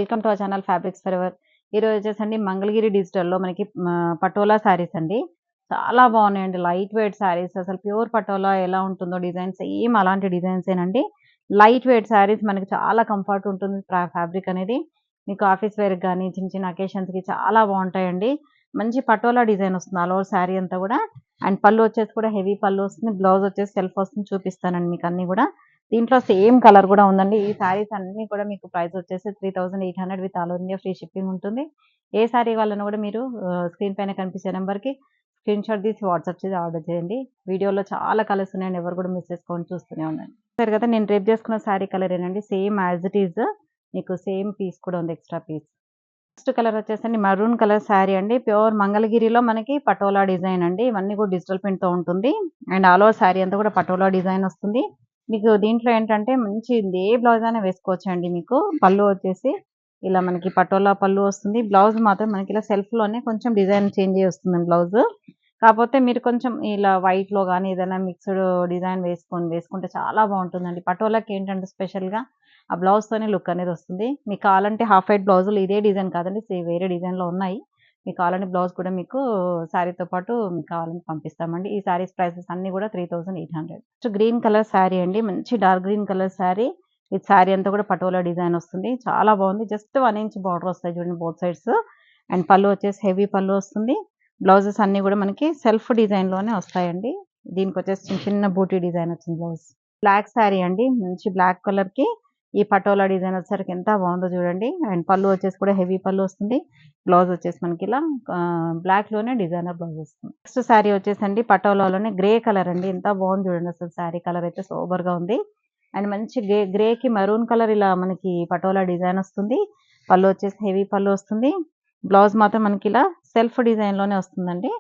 Welcome to our channel fabrics forever. ఈరోజు వచ్చేసండి మంగళగిరి డిజిటల్‌లో మనకి పటోలా శారీస్ అండి. చాలా బాగున్నాయండి. లైట్ వెయిట్ శారీస్ అసలు ప్యూర్ పటోలా ఎలా ఉంటుందో డిజైన్ సేమ్ అలాంటి డిజైన్సేనండి. లైట్ వెయిట్ శారీస్ మనకి చాలా కంఫర్ట్ ఉంటుంది ఫ్యాబ్రిక్ అనేది. మీకు ఆఫీస్ వేర్‌కి గాని, చిన్న చిన్న అకేషన్స్‌కి చాలా బాగుంటాయండి. మంచి పటోలా డిజైన్ వస్తుంది ఆల్ ఓవర్ శారీ అంతా కూడా. అండ్ పళ్ళు వచ్చేసి కూడా హెవీ పళ్ళు వస్తుంది. బ్లౌజ్ వచ్చేసి సెల్ఫ్ వస్తుంది. చూపిస్తానండి మీకు అన్నీ కూడా. దీంట్లో సేమ్ కలర్ కూడా ఉందండి. ఈ శారీస్ అన్నీ కూడా మీకు ప్రైస్ వచ్చేసి 3800 with all over India free shipping ఉంటుంది. ఏ శారీ కావాలన్నా కూడా మీరు స్క్రీన్ పైన కనిపించే నెంబర్‌కి స్క్రీన్ షాట్ తీసి వాట్సాప్ చేసి ఆర్డర్ చేయండి. వీడియోలో చాలా కలర్స్ ఉన్నాయండి. ఎవరు కూడా మిస్ చేసుకోండి, చూస్తూనే ఉండండి. చూసారు కదా, నేను రేపు చేసుకున్న శారీ కలరేనండి. Same as it is. మీకు సేమ్ పీస్ కూడా ఉంది, ఎక్స్ట్రా పీస్. నెక్స్ట్ కలర్ వచ్చేసండి మరూన్ కలర్ శారీ అండి. ప్యూర్ మంగళగిరిలో మనకి పటోలా డిజైన్ అండి. ఇవన్నీ కూడా డిజిటల్ ప్రింట్‌తో ఉంటుంది. అండ్ ఆల్ ఓవర్ శారీ అంతా కూడా పటోలా డిజైన్ వస్తుంది. మీకు దీంట్లో ఏంటంటే మంచి ఏ బ్లౌజ్ అయినా వేసుకోవచ్చండి. మీకు పళ్ళు వచ్చేసి ఇలా మనకి పటోలా పళ్ళు వస్తుంది. బ్లౌజ్ మాత్రం మనకి ఇలా సెల్ఫ్‌లోనే కొంచెం డిజైన్ చేంజ్ అయ్యి వస్తుందండి బ్లౌజ్. కాకపోతే మీరు కొంచెం ఇలా వైట్‌లో గాని ఏదైనా మిక్స్‌డ్ డిజైన్ వేసుకుంటే చాలా బాగుంటుందండి. పటోలాకి ఏంటంటే స్పెషల్‌గా ఆ బ్లౌజ్‌తోనే లుక్ అనేది వస్తుంది. మీకు కావాలంటే హాఫ్ వైట్ బ్లౌజులు ఇదే డిజైన్ కాదండి. వేరే డిజైన్‌లో ఉన్నాయి. మీకు కావాలంటే బ్లౌజ్ కూడా మీకు శారీతో పాటు మీకు కావాలంటే పంపిస్తామండి. ఈ శారీస్ ప్రైసెస్ అన్నీ కూడా 3800. నెక్స్ట్ గ్రీన్ కలర్ శారీ అండి. మంచి డార్క్ గ్రీన్ కలర్ శారీ. ఈ శారీ అంతా కూడా పటోలా డిజైన్ వస్తుంది. చాలా బాగుంది. జస్ట్ 1 ఇంచ్ బార్డర్ వస్తాయి చూడండి బోత్ సైడ్స్. అండ్ పళ్ళు వచ్చేసి హెవీ పళ్ళు వస్తుంది. బ్లౌజెస్ అన్నీ కూడా మనకి సెల్ఫ్ డిజైన్‌లోనే వస్తాయండి. దీనికి వచ్చేసి చిన్న చిన్న బూటీ డిజైన్ వచ్చింది బ్లౌజ్. బ్లాక్ శారీ అండి. మంచి బ్లాక్ కలర్‌కి ఈ పటోలా డిజైన్ వచ్చేసరికి ఎంత బాగుందో చూడండి. అండ్ పళ్ళు వచ్చేసి కూడా హెవీ పళ్ళు వస్తుంది. బ్లౌజ్ వచ్చేసి మనకి ఇలా బ్లాక్‌లోనే డిజైనర్ బ్లౌజ్ వస్తుంది. నెక్స్ట్ శారీ వచ్చేసండి పటోలాలోనే గ్రే కలర్ అండి. ఎంత బాగుంది చూడండి, అసలు శారీ కలర్ అయితే సూపర్‌గా ఉంది. అండ్ మంచి గ్రేకి మెరూన్ కలర్ ఇలా మనకి పటోలా డిజైన్ వస్తుంది. పళ్ళు వచ్చేసి హెవీ పళ్ళు వస్తుంది. బ్లౌజ్ మాత్రం మనకి ఇలా సెల్ఫ్ డిజైన్‌లోనే వస్తుందండి.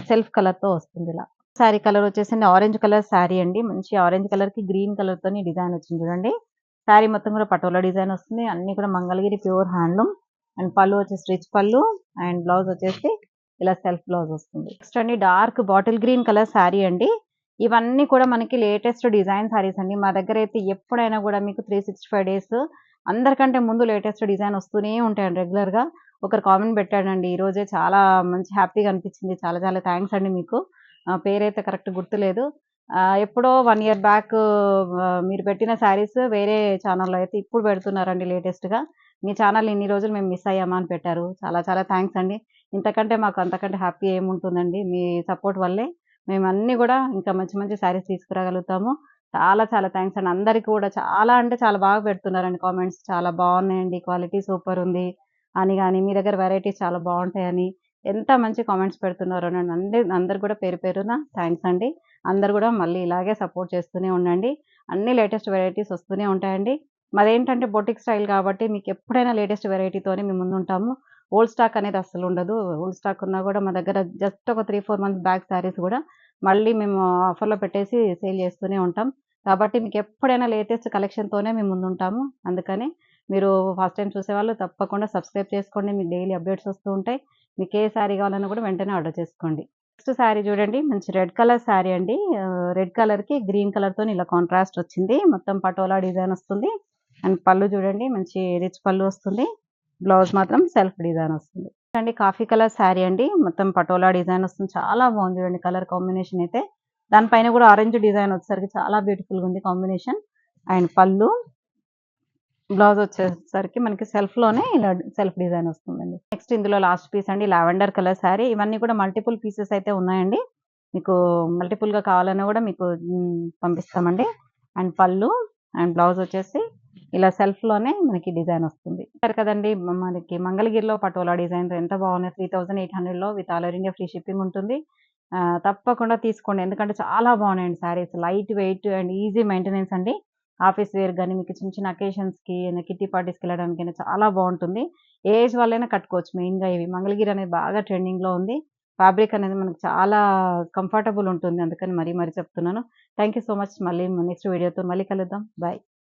సెల్ఫ్ కలర్‌తో వస్తుంది ఇలా. శారీ కలర్ వచ్చేసండి ఆరెంజ్ కలర్ శారీ అండి. మంచి ఆరెంజ్ కలర్‌కి గ్రీన్ కలర్‌తోని డిజైన్ వచ్చింది చూడండి. శారీ మొత్తం కూడా పటోలా డిజైన్ వస్తుంది. అన్నీ కూడా మంగళగిరి ప్యూర్ హ్యాండ్లూమ్. అండ్ పళ్ళు వచ్చేసి రిచ్ పళ్ళు. అండ్ బ్లౌజ్ వచ్చేసి ఇలా సెల్ఫ్ బ్లౌజ్ వస్తుంది. నెక్స్ట్ అండి dark bottle green colour sari అండి. ఇవన్నీ కూడా మనకి లేటెస్ట్ డిజైన్ శారీస్ అండి. మా దగ్గర అయితే ఎప్పుడైనా కూడా మీకు 365 డేస్ అందరికంటే ముందు లేటెస్ట్ డిజైన్ వస్తూనే ఉంటాయండి రెగ్యులర్‌గా. ఒకరు కామెంట్ పెట్టాడండి ఈరోజే, చాలా మంచి హ్యాపీగా అనిపించింది. చాలా చాలా థాంక్స్ అండి మీకు. పేరైతే కరెక్ట్ గుర్తులేదు. ఎప్పుడో 1 ఇయర్ బ్యాక్ మీరు పెట్టిన శారీస్ వేరే ఛానల్‌లో అయితే ఇప్పుడు పెడుతున్నారండి లేటెస్ట్‌గా. మీ ఛానల్ ఇన్ని రోజులు మేము మిస్ అయ్యామా అని పెట్టారు. చాలా చాలా థాంక్స్ అండి. ఇంతకంటే మాకు అంతకంటే హ్యాపీ ఏముంటుందండి. మీ సపోర్ట్ వల్లే మేము అన్నీ కూడా ఇంకా మంచి మంచి శారీస్ తీసుకురాగలుగుతాము. చాలా చాలా థాంక్స్ అండి. అందరికి కూడా చాలా అంటే చాలా బాగా పెడుతున్నారండి కామెంట్స్. చాలా బాగున్నాయండి, క్వాలిటీ సూపర్ ఉంది అని గాని, మీ దగ్గర వెరైటీస్ చాలా బాగుంటాయని ఎంత మంచి కామెంట్స్ పెడుతున్నారోనండి. అందరికి కూడా పేరు పేరున థాంక్స్ అండి. అందరూ కూడా మళ్ళీ ఇలాగే సపోర్ట్ చేస్తూనే ఉండండి. అన్ని లేటెస్ట్ వెరైటీస్ వస్తూనే ఉంటాయండి. మాదేంటంటే బొటిక్ స్టైల్ కాబట్టి మీకు ఎప్పుడైనా లేటెస్ట్ వెరైటీతోనే మేము ముందుంటాము. ఓల్డ్ స్టాక్ అనేది అస్సలు ఉండదు. ఓల్డ్ స్టాక్ ఉన్నా కూడా మా దగ్గర జస్ట్ ఒక 3, 4 మంత్స్ బ్యాక్ శారీస్ కూడా మళ్ళీ మేము ఆఫర్‌లో పెట్టేసి సేల్ చేస్తూనే ఉంటాం. కాబట్టి మీకు ఎప్పుడైనా లేటెస్ట్ కలెక్షన్‌తోనే మేము ముందుంటాము. అందుకని మీరు ఫస్ట్ టైమ్ చూసేవాళ్ళు తప్పకుండా సబ్స్క్రైబ్ చేసుకోండి. మీకు డైలీ అప్డేట్స్ వస్తూ ఉంటాయి. మీకు ఏ శారీ కావాలన్నా కూడా వెంటనే ఆర్డర్ చేసుకోండి. నెక్స్ట్ శారీ చూడండి. మంచి రెడ్ కలర్ శారీ అండి. రెడ్ కలర్‌కి గ్రీన్ కలర్‌తోని ఇలా కాంట్రాస్ట్ వచ్చింది. మొత్తం పటోలా డిజైన్ వస్తుంది. అండ్ పళ్ళు చూడండి మంచి రిచ్ పళ్ళు వస్తుంది. బ్లౌజ్ మాత్రం సెల్ఫ్ డిజైన్ వస్తుంది. అండి కాఫీ కలర్ శారీ అండి. మొత్తం పటోలా డిజైన్ వస్తుంది. చాలా బాగుంది చూడండి కలర్ కాంబినేషన్ అయితే. దానిపైన కూడా ఆరెంజ్ డిజైన్ వచ్చేసరికి చాలా బ్యూటిఫుల్‌గా ఉంది కాంబినేషన్. అండ్ పళ్ళు, బ్లౌజ్ వచ్చేసరికి మనకి సెల్ఫ్‌లోనే ఇలా సెల్ఫ్ డిజైన్ వస్తుందండి. నెక్స్ట్ ఇందులో లాస్ట్ పీస్ అండి లావెండర్ కలర్ శారీ. ఇవన్నీ కూడా మల్టిపుల్ పీసెస్ అయితే ఉన్నాయండి. మీకు మల్టిపుల్‌గా కావాలన్నా కూడా మీకు పంపిస్తామండి. అండ్ పళ్ళు అండ్ బ్లౌజ్ వచ్చేసి ఇలా సెల్ఫ్‌లోనే మనకి డిజైన్ వస్తుంది. చూసారు కదండీ, మనకి మంగళగిరిలో పటోలా డిజైన్స్ ఎంత బాగున్నాయి. 3800లో with all over India free shipping ఉంటుంది. తప్పకుండా తీసుకోండి. ఎందుకంటే చాలా బాగున్నాయండి saris. Light weight and easy maintenance అండి. ఆఫీస్ వేర్ గాని, మీకు చిన్న చిన్న అకేషన్స్‌కి, కిట్టి పార్టీస్‌కి వెళ్ళడానికైనా చాలా బాగుంటుంది. ఏ ఏజ్ వాళ్ళైనా కట్టుకోవచ్చు. మెయిన్‌గా ఇవి మంగళగిరి అనేది బాగా ట్రెండింగ్‌లో ఉంది. ఫ్యాబ్రిక్ అనేది మనకు చాలా కంఫర్టబుల్ ఉంటుంది. అందుకని మరీ చెప్తున్నాను. Thank you so much. మళ్ళీ నెక్స్ట్ వీడియోతో మళ్ళీ కలుద్దాం. బై.